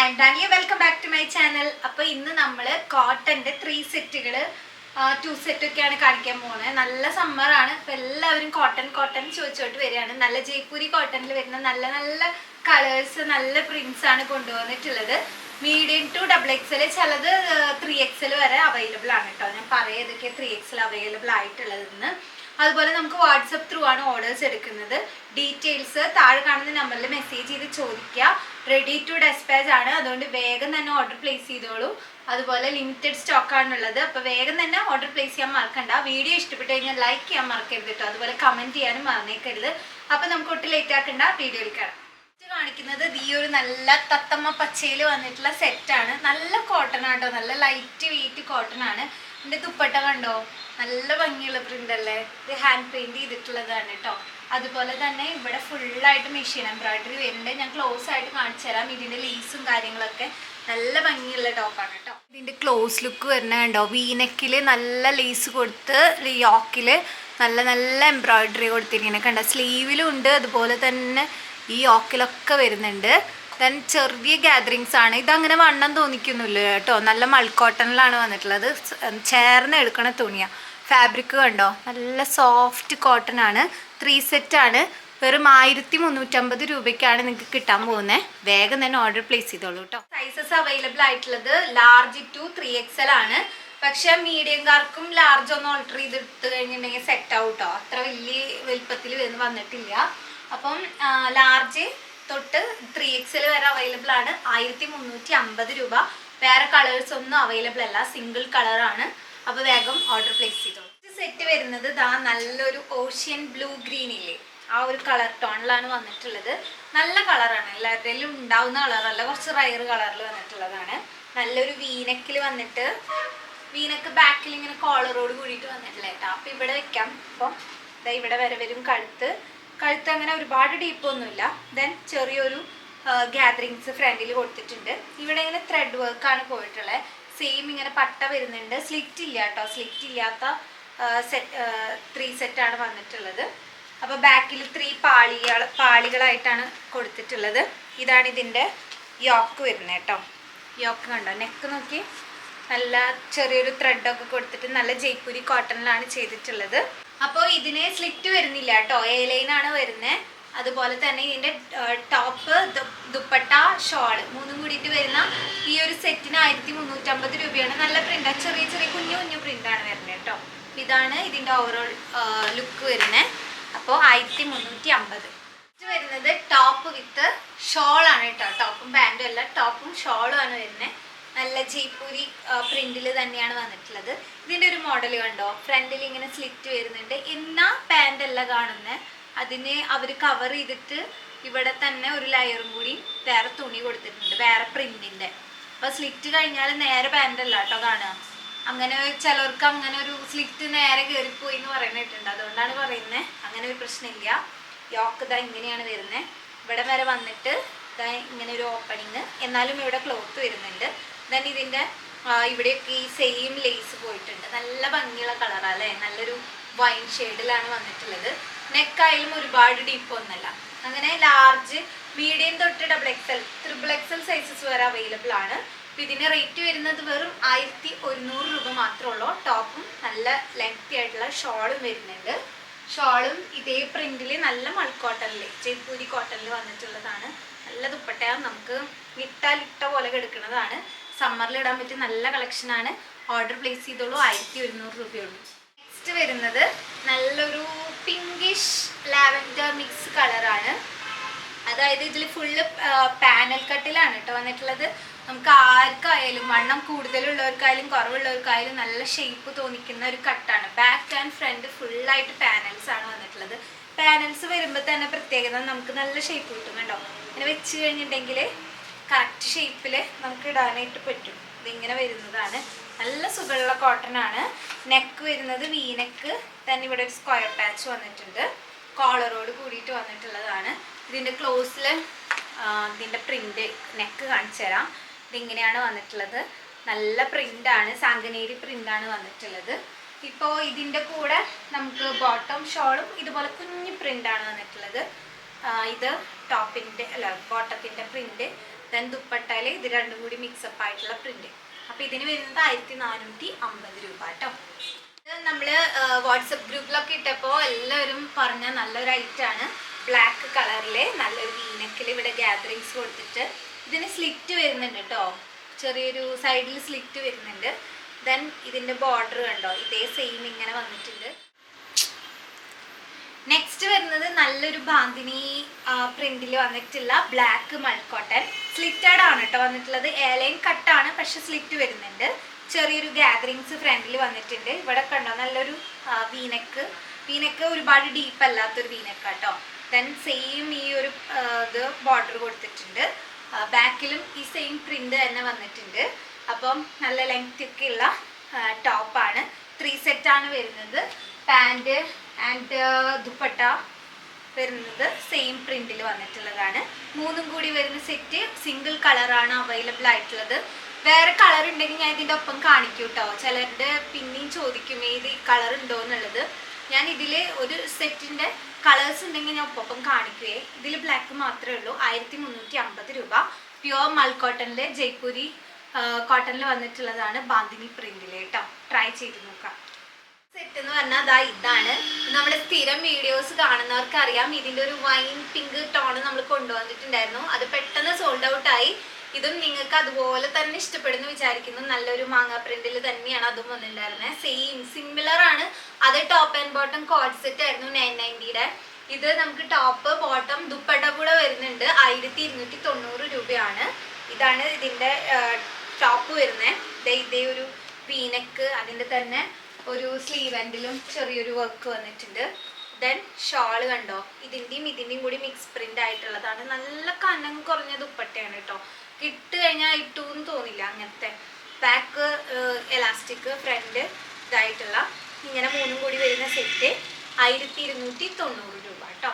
I'm Dania. Welcome back to my channel. അപ്പോൾ ഇന്ന് നമ്മൾ കോട്ടന്റെ 3 സെറ്റുകൾ 2 സെറ്റ് ഒക്കെയാണ് കാണിക്കാൻ പോകുന്നത്. നല്ല സമ്മർ ആണ്. അപ്പോൾ എല്ലാവരും കോട്ടൺ ചോദിച്ചോട്ട് വരികയാണ്. നല്ല ജയ്പൂരി കോട്ടണിൽ വരുന്ന നല്ല നല്ല കളേഴ്സ്, നല്ല പ്രിന്റ്സ് ആണ് കൊണ്ടുവന്നിട്ടുള്ളത്. മീഡിയം ടു XXL, ചിലത് 3XL വരെ അവൈലബിൾ ആണ് കേട്ടോ. ഞാൻ പറയാം ഏതൊക്കെ 3XL അവൈലബിൾ ആയിട്ടുള്ളതെന്ന്. അതുപോലെ നമുക്ക് വാട്സപ്പ് ത്രൂ ആണ് ഓർഡേഴ്സ് എടുക്കുന്നത്. ഡീറ്റെയിൽസ് താഴെ കാണുന്ന നമ്പറിൽ മെസ്സേജ് ചെയ്ത് ചോദിക്കുക. റെഡി ടു ഡെസ്പാച്ച് ആണ്, അതുകൊണ്ട് വേഗം തന്നെ ഓർഡർ പ്ലേസ് ചെയ്തോളൂ. അതുപോലെ ലിമിറ്റഡ് സ്റ്റോക്ക് ആണുള്ളത്. അപ്പോൾ വേഗം തന്നെ ഓർഡർ പ്ലേസ് ചെയ്യാൻ മറക്കണ്ട. വീഡിയോ ഇഷ്ടപ്പെട്ട് കഴിഞ്ഞാൽ ലൈക്ക് ചെയ്യാൻ മറക്കരുത് കേട്ടോ. അതുപോലെ കമൻറ്റ് ചെയ്യാനും മറന്നേക്കരുത്. അപ്പോൾ നമുക്ക് ഒട്ടും ലേറ്റ് ആക്കണ്ട, വീഡിയോയിൽ കാണാം. കാണിക്കുന്നത് ഈ ഒരു നല്ല തത്തമ്മ പച്ചയിൽ വന്നിട്ടുള്ള സെറ്റാണ്. നല്ല കോട്ടൺ ആട്ടോ, നല്ല ലൈറ്റ് വെയിറ്റ് കോട്ടൺ ആണ്. എൻ്റെ ദുപ്പട്ട കണ്ടോ, നല്ല ഭംഗിയുള്ള പ്രിന്റ് അല്ലേ. ഇത് ഹാൻഡ് പെയിന്റ് ചെയ്തിട്ടുള്ളതാണ് കേട്ടോ. അതുപോലെ തന്നെ ഇവിടെ ഫുള്ളായിട്ട് മെഷീൻ എംബ്രോയിഡറി വരുന്നുണ്ട്. ഞാൻ ക്ലോസ് ആയിട്ട് കാണിച്ചു തരാം. ഇതിൻ്റെ ലീസും കാര്യങ്ങളൊക്കെ നല്ല ഭംഗിയുള്ള ടോപ്പാണ് കേട്ടോ. ഇതിൻ്റെ ക്ലോസ് ലുക്ക് വരുന്നത് കണ്ടോ, വീനെക്കിൽ നല്ല ലേസ് കൊടുത്ത് യോക്കിൽ നല്ല നല്ല എംബ്രോയിഡറി കൊടുത്തിരിക്കുന്നത് കണ്ടോ. സ്ലീവിലും ഉണ്ട്, അതുപോലെ തന്നെ ഈ യോക്കിലൊക്കെ വരുന്നുണ്ട്. ദെൻ ചെറിയ ഗ്യാതറിങ്സ് ആണ്. ഇതങ്ങനെ വണ്ണം തോന്നിക്കുന്നില്ല കേട്ടോ. നല്ല മൾക്കോട്ടണിലാണ് വന്നിട്ടുള്ളത്. ചേർന്ന് എടുക്കണ തുണിയാണ്. ഫാബ്രിക് കണ്ടോ, നല്ല സോഫ്റ്റ് കോട്ടൺ ആണ്. 3 സെറ്റാണ്. വെറും 1350 രൂപയ്ക്കാണ് നിങ്ങൾക്ക് കിട്ടാൻ പോകുന്നത്. വേഗം തന്നെ ഓർഡർ പ്ലേസ് ചെയ്തോളൂ കേട്ടോ. സൈസസ് അവൈലബിൾ ആയിട്ടുള്ളത് ലാർജ് ടു 3XL ആണ്. പക്ഷെ മീഡിയംകാർക്കും ലാർജ് ഒന്ന് ഓൾട്ടർ ചെയ്തെടുത്ത് കഴിഞ്ഞിട്ടുണ്ടെങ്കിൽ സെറ്റ് ആവും കേട്ടോ. അത്ര വലിയ വലുപ്പത്തിൽ വന്നിട്ടില്ല. അപ്പം ലാർജ് തൊട്ട് 3XL വരെ അവൈലബിൾ ആണ്. 1350 രൂപ. വേറെ കളേഴ്സ് ഒന്നും അവൈലബിൾ അല്ല, സിംഗിൾ കളറാണ്. അപ്പോൾ വേഗം ഓർഡർ പ്ലേസ് ചെയ്തോളൂ. സെറ്റ് വരുന്നത് ദാ നല്ലൊരു ഓഷ്യൻ ബ്ലൂ ഗ്രീൻ ഇല്ലേ, ആ ഒരു കളർ ടോണിലാണ് വന്നിട്ടുള്ളത്. നല്ല കളറാണ്, എല്ലാവരുടെയും ഉണ്ടാവുന്ന കളറല്ല, കുറച്ച് റയർ കളറിൽ വന്നിട്ടുള്ളതാണ്. നല്ലൊരു വീനക്കിൽ വന്നിട്ട്, വീനക്ക് ബാക്കിൽ ഇങ്ങനെ കോളറോട് കൂടിയിട്ട് വന്നിട്ടില്ല കേട്ടോ. അപ്പം ഇവിടെ വെക്കാം. അപ്പം ഇതാ ഇവിടെ വരെ വരും. കഴുത്ത് അങ്ങനെ ഒരുപാട് ഡീപ്പൊന്നുമില്ല. ദെൻ ചെറിയൊരു ഗ്യാതറിങ്സ് ഫ്രണ്ടിൽ കൊടുത്തിട്ടുണ്ട്. ഇവിടെ ഇങ്ങനെ ത്രെഡ് വർക്കാണ് പോയിട്ടുള്ളത്. സെയിം ഇങ്ങനെ പട്ട വരുന്നുണ്ട്. സ്ലിറ്റ് ഇല്ല കേട്ടോ. സ്ലിറ്റ് ഇല്ലാത്ത 3 സെറ്റാണ് വന്നിട്ടുള്ളത്. അപ്പോൾ ബാക്കിൽ 3 പാളികളായിട്ടാണ് കൊടുത്തിട്ടുള്ളത്. ഇതാണ് ഇതിൻ്റെ യോക്ക് വരുന്നത് കേട്ടോ. യോക്ക് കണ്ടോ, നെക്ക് നോക്കി നല്ല ചെറിയൊരു ത്രെഡൊക്കെ കൊടുത്തിട്ട് നല്ല ജയ്പൂരി കോട്ടണിലാണ് ചെയ്തിട്ടുള്ളത്. അപ്പോൾ ഇതിന് സ്ലിറ്റ് വരുന്നില്ല കേട്ടോ, എ ലൈനാണ് വരുന്നത്. അതുപോലെ തന്നെ ഇതിൻ്റെ ടോപ്പ്, ദുപ്പട്ട, ഷോള് മൂന്നും കൂടിയിട്ട് വരുന്ന ഈ ഒരു സെറ്റിന് 1350 രൂപയാണ്. നല്ല പ്രിൻ്റാണ്, ചെറിയ ചെറിയ കുഞ്ഞു പ്രിൻ്റാണ് വരുന്നത് കേട്ടോ. ഇതാണ് ഇതിൻ്റെ ഓവറോൾ ലുക്ക് വരുന്നത്. അപ്പോൾ 1350 വരുന്നത് ടോപ്പ് വിത്ത് ഷോളാണ് കേട്ടോ. ടോപ്പും പാൻറ്റും അല്ല, ടോപ്പും ഷോളും ആണ് വരുന്നത്. നല്ല ജയ്പൂരി പ്രിന്റിൽ തന്നെയാണ് വന്നിട്ടുള്ളത്. ഇതിൻ്റെ ഒരു മോഡൽ കണ്ടോ, ഫ്രണ്ടിൽ ഇങ്ങനെ സ്ലിറ്റ് വരുന്നുണ്ട്. എന്നാ പാൻ്റ് അല്ല കാണുന്നത്, അതിന് അവർ കവർ ചെയ്തിട്ട് ഇവിടെ തന്നെ ഒരു ലെയറും കൂടി വേറെ തുണി കൊടുത്തിട്ടുണ്ട്, വേറെ പ്രിന്റിൻ്റെ. അപ്പോൾ സ്ലിറ്റ് കഴിഞ്ഞാൽ നേരെ പാൻ്റ് അല്ല കേട്ടോ കാണുക. അങ്ങനെ ചിലർക്ക് അങ്ങനെ ഒരു സ്ലിറ്റ് നേരെ കയറിപ്പോയി എന്ന് പറയുന്നിട്ടുണ്ട്. അതുകൊണ്ടാണ് പറയുന്നത്. അങ്ങനെ ഒരു പ്രശ്നമില്ല. യോക്ക് ഇതാ ഇങ്ങനെയാണ് വരുന്നത്. ഇവിടെ വരെ വന്നിട്ട് ഇതാ ഇങ്ങനെ ഒരു ഓപ്പണിങ്, എന്നാലും ഇവിടെ ക്ലോത്ത് വരുന്നുണ്ട്. ദെൻ ഇതിൻ്റെ ഇവിടെയൊക്കെ ഈ സെയിം ലേസ് പോയിട്ടുണ്ട്. നല്ല ഭംഗിയുള്ള കളറാണ് അല്ലേ. നല്ലൊരു വൈൻ ഷെയ്ഡിലാണ് വന്നിട്ടുള്ളത്. നെക്കായാലും ഒരുപാട് ഡീപ്പൊന്നല്ല. അങ്ങനെ ലാർജ്, മീഡിയം തൊട്ട് XXL, XXL സൈസസ് വരെ അവൈലബിൾ ആണ്. അപ്പം ഇതിന് റേറ്റ് വരുന്നത് വെറും 1100 രൂപ മാത്രമേ ഉള്ളൂ. ടോപ്പും നല്ല ലെങ്തി ആയിട്ടുള്ള ഷോളും വരുന്നുണ്ട്. ഷോളും ഇതേ പ്രിന്റിൽ നല്ല മൾക്കോട്ടണിൽ, ജയ്പൂരി കോട്ടണിൽ വന്നിട്ടുള്ളതാണ്. നല്ല ദുപ്പട്ടയാണ്, നമുക്ക് ഇട്ട പോലെ എടുക്കുന്നതാണ്. സമ്മറിൽ ഇടാൻ പറ്റിയ നല്ല കളക്ഷനാണ്. ഓർഡർ പ്ലേസ് ചെയ്തോളൂ. 1100 രൂപയുള്ളൂ. നെക്സ്റ്റ് വരുന്നത് നല്ലൊരു പിങ്കിഷ് ലാവൻഡർ മിക്സ് കളറാണ്. അതായത് ഇതിൽ ഫുള്ള് പാനൽ കട്ടിലാണ് കേട്ടോ വന്നിട്ടുള്ളത്. നമുക്ക് ആർക്കായാലും, വണ്ണം കൂടുതലുള്ളവർക്കായാലും കുറവുള്ളവർക്കായാലും നല്ല ഷേപ്പ് തോന്നിക്കുന്ന ഒരു കട്ടാണ്. ബാക്ക് ആൻഡ് ഫ്രണ്ട് ഫുള്ളായിട്ട് പാനൽസ് ആണ് വന്നിട്ടുള്ളത്. പാനൽസ് വരുമ്പോൾ തന്നെ പ്രത്യേകത, നമുക്ക് നല്ല ഷേപ്പ് കിട്ടും കേട്ടോ. ഇങ്ങനെ വെച്ച് കഴിഞ്ഞിട്ടുണ്ടെങ്കിൽ കറക്റ്റ് ഷേപ്പിൽ നമുക്ക് ഇടാനായിട്ട് പറ്റും. ഇതിങ്ങനെ വരുന്നതാണ്. നല്ല സുഖമുള്ള കോട്ടൺ ആണ്. നെക്ക് വരുന്നത് വീനെക്ക് തന്നെ. ഇവിടെ ഒരു സ്ക്വയർ പാച്ച് വന്നിട്ടുണ്ട്. കോളറോട് കൂടിയിട്ട് വന്നിട്ടുള്ളതാണ്. ഇതിൻ്റെ ക്ലോസിൽ ഇതിൻ്റെ പ്രിൻ്റ് നെക്ക് കാണിച്ചു തരാം. ഇതിങ്ങനെയാണ് വന്നിട്ടുള്ളത്. നല്ല പ്രിൻ്റാണ്, സാങ്കനേരി പ്രിൻ്റാണ് വന്നിട്ടുള്ളത്. ഇപ്പോൾ ഇതിൻ്റെ കൂടെ നമുക്ക് ബോട്ടം ഷോളും ഇതുപോലെ കുഞ്ഞു പ്രിൻ്റാണ് വന്നിട്ടുള്ളത്. ഇത് ടോപ്പിൻ്റെ അല്ല ബോട്ടത്തിൻ്റെ പ്രിൻ്റ്. ദെൻ ദുപ്പട്ടയിൽ ഇത് രണ്ടും കൂടി മിക്സപ്പ് ആയിട്ടുള്ള പ്രിന്റ്. അപ്പൊ ഇതിന് വരുന്നത് 1450 രൂപ കേട്ടോ. ഇത് നമ്മള് വാട്സപ്പ് ഗ്രൂപ്പിലൊക്കെ ഇട്ടപ്പോൾ എല്ലാവരും പറഞ്ഞ നല്ലൊരു ഐറ്റാണ്. ബ്ലാക്ക് കളറില് നല്ലൊരു വീനക്കിൽ ഇവിടെ ഗ്യാദറിങ്സ് കൊടുത്തിട്ട് ഇതിന് സ്ലിറ്റ് വരുന്നുണ്ട് കേട്ടോ. ചെറിയൊരു സൈഡിൽ സ്ലിറ്റ് വരുന്നുണ്ട്. ദെൻ ഇതിന്റെ ബോർഡർ കണ്ടോ, ഇതേ സെയിം ഇങ്ങനെ വന്നിട്ടുണ്ട്. നെക്സ്റ്റ് വരുന്നത് നല്ലൊരു ബാന്തിനി പ്രിന്റിൽ വന്നിട്ടുള്ള ബ്ലാക്ക് മൾക്കോട്ടൺ. സ്ലിറ്റഡ് ആണ് കേട്ടോ വന്നിട്ടുള്ളത്. എയർലൈൻ കട്ടാണ്, പക്ഷെ സ്ലിറ്റ് വരുന്നുണ്ട്. ചെറിയൊരു ഗ്യാദറിങ്സ് ഫ്രണ്ടിൽ വന്നിട്ടുണ്ട്. ഇവിടെ കണ്ടോ നല്ലൊരു വീനക്ക് ഒരുപാട് ഡീപ്പ് അല്ലാത്തൊരു വീനക്ക് കേട്ടോ. ദെൻ സെയിം ഈ ഒരു ഇത് ബോർഡർ കൊടുത്തിട്ടുണ്ട്. ബാക്കിലും ഈ സെയിം പ്രിന്റ് തന്നെ വന്നിട്ടുണ്ട്. അപ്പം നല്ല ലെങ്ത് ഒക്കെ ഉള്ള ടോപ്പാണ്. 3 സെറ്റാണ് വരുന്നത്. പാൻറ് ആൻഡ് ദുപ്പട്ട വരുന്നത് സെയിം പ്രിന്റിൽ വന്നിട്ടുള്ളതാണ്. 3ഉം കൂടി വരുന്ന സെറ്റ് സിംഗിൾ കളറാണ് അവൈലബിൾ ആയിട്ടുള്ളത്. വേറെ കളർ ഉണ്ടെങ്കിൽ ഞാൻ ഇതിൻ്റെ ഒപ്പം കാണിക്കും കേട്ടോ. ചിലരുടെ പിന്നെയും ചോദിക്കും ഏത് കളർ ഉണ്ടോ എന്നുള്ളത്. ഞാൻ ഇതിൽ ഒരു സെറ്റിൻ്റെ കളേഴ്സ് ഉണ്ടെങ്കിൽ ഞാൻ ഒപ്പം കാണിക്കുകയെ. ഇതിൽ ബ്ലാക്ക് മാത്രമേ ഉള്ളൂ. 1350 രൂപ. പ്യുവർ മൽക്കോട്ടണിൽ ജയ്പൂരി കോട്ടണിൽ വന്നിട്ടുള്ളതാണ്. ബാന്തിനി പ്രിന്റിൽ കേട്ടോ. ട്രൈ ചെയ്ത് നോക്കാം. സെറ്റ് എന്ന് പറഞ്ഞാൽ അതാ ഇതാണ്. നമ്മുടെ സ്ഥിരം വീഡിയോസ് കാണുന്നവർക്ക് അറിയാം. ഇതിൻ്റെ ഒരു വൈൻ പിങ്ക് ടോൺ നമ്മൾ കൊണ്ടുവന്നിട്ടുണ്ടായിരുന്നു. അത് പെട്ടെന്ന് സോൾഡ് ഔട്ട് ആയി. ഇതും നിങ്ങൾക്ക് അതുപോലെ തന്നെ ഇഷ്ടപ്പെടുന്നു വിചാരിക്കുന്നു. നല്ലൊരു മാങ്ങ പ്രിന്റിൽ തന്നെയാണ് അതും വന്നിട്ടുണ്ടായിരുന്നത്. സെയിം സിമിലർ ആണ്. അത് top and bottom code set ആയിരുന്നു 990യുടെ. ഇത് നമുക്ക് ടോപ്പ് ബോട്ടം ദുപ്പട്ട കൂടെ വരുന്നുണ്ട്. 1290 രൂപയാണ്. ഇതാണ് ഇതിൻ്റെ ടോപ്പ് വരുന്നത്. ഇതേ ഒരു വീനക്ക്, അതിൻ്റെ തന്നെ ഒരു സ്ലീവ് എൻഡിലും ചെറിയൊരു വർക്ക് വന്നിട്ടുണ്ട്. ദെൻ ഷോള് കണ്ടോ, ഇതിൻ്റെയും കൂടി മിക്സ് പ്രിന്റ് ആയിട്ടുള്ളതാണ്. നല്ല കനം കുറഞ്ഞ ദുപ്പട്ടയാണ് കേട്ടോ. ഇട്ട് കഴിഞ്ഞാൽ ഇട്ടു എന്ന് തോന്നില്ല. അങ്ങനത്തെ ബാക്ക് എലാസ്റ്റിക്, ഫ്രണ്ട് ഇതായിട്ടുള്ള ഇങ്ങനെ 3ഉം കൂടി വരുന്ന സെറ്റ് 1290 രൂപ കേട്ടോ.